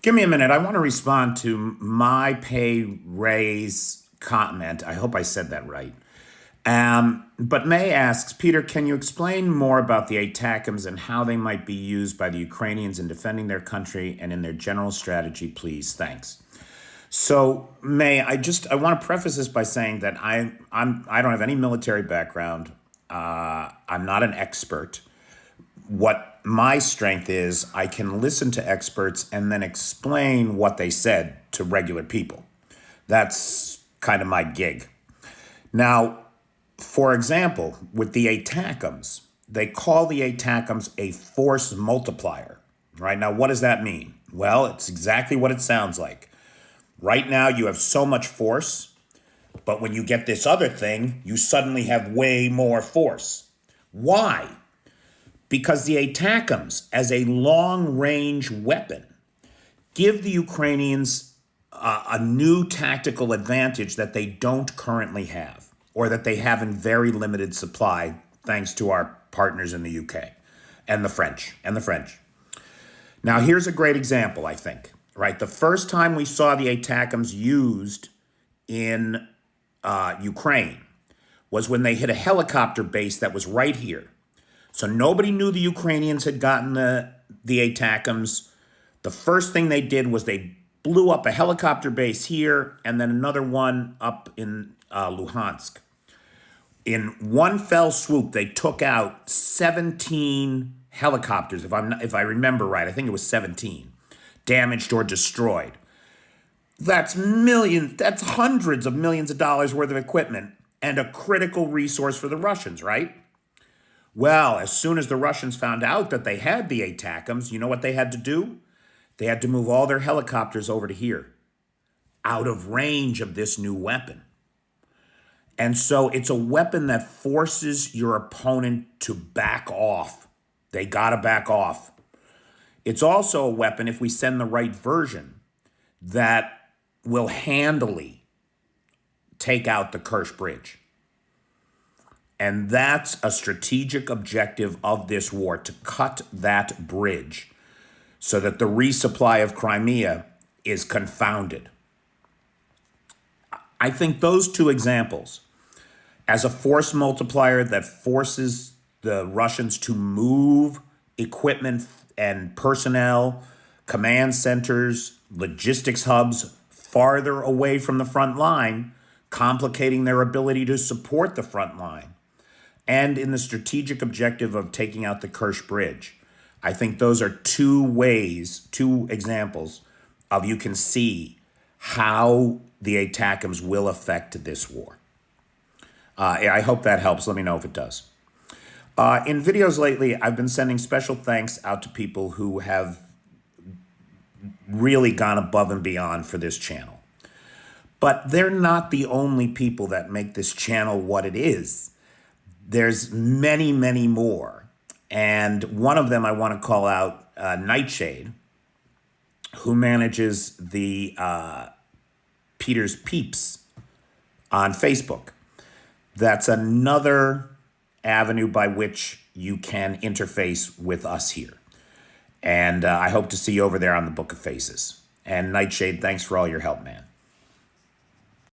Give me a minute. I want to respond to my pay raise comment. I hope I said that right. But May asks, Peter, can you explain more about the ATACMS and how they might be used by the Ukrainians in defending their country and in their general strategy, please? Thanks. So, May, I want to preface this by saying that I don't have any military background. I'm not an expert. What my strength is, I can listen to experts and then explain what they said to regular people. That's kind of my gig. Now, for example, with the ATACMS, they call the ATACMS a force multiplier, right? Now, what does that mean? Well, it's exactly what it sounds like. Right now, you have so much force, but when you get this other thing, you suddenly have way more force. Why? Because the ATACMS, as a long-range weapon, give the Ukrainians a new tactical advantage that they don't currently have, or that they have in very limited supply, thanks to our partners in the UK and the French. Now, here's a great example, I think, right? The first time we saw the ATACMS used in Ukraine was when they hit a helicopter base that was right here. So nobody knew the Ukrainians had gotten the ATACMS. The first thing they did was they blew up a helicopter base here and then another one up in Luhansk. In one fell swoop, they took out 17 helicopters, if I remember right. I think it was 17, damaged or destroyed. That's hundreds of millions of dollars worth of equipment and a critical resource for the Russians, right? Well, as soon as the Russians found out that they had the ATACMS, you know what they had to do? They had to move all their helicopters over to here, out of range of this new weapon. And so it's a weapon that forces your opponent to back off. They gotta back off. It's also a weapon, if we send the right version, that will handily take out the Kerch Bridge. And that's a strategic objective of this war, to cut that bridge so that the resupply of Crimea is confounded. I think those two examples, as a force multiplier that forces the Russians to move equipment and personnel, command centers, logistics hubs farther away from the front line, complicating their ability to support the front line, and in the strategic objective of taking out the Kerch Bridge. I think those are two examples of you can see how the ATACMS will affect this war. I hope that helps. Let me know if it does. In videos lately, I've been sending special thanks out to people who have really gone above and beyond for this channel. But they're not the only people that make this channel what it is. There's many, many more. And one of them I want to call out, Nightshade, who manages the Peter's Peeps on Facebook. That's another avenue by which you can interface with us here. And I hope to see you over there on the Book of Faces. And Nightshade, thanks for all your help, man.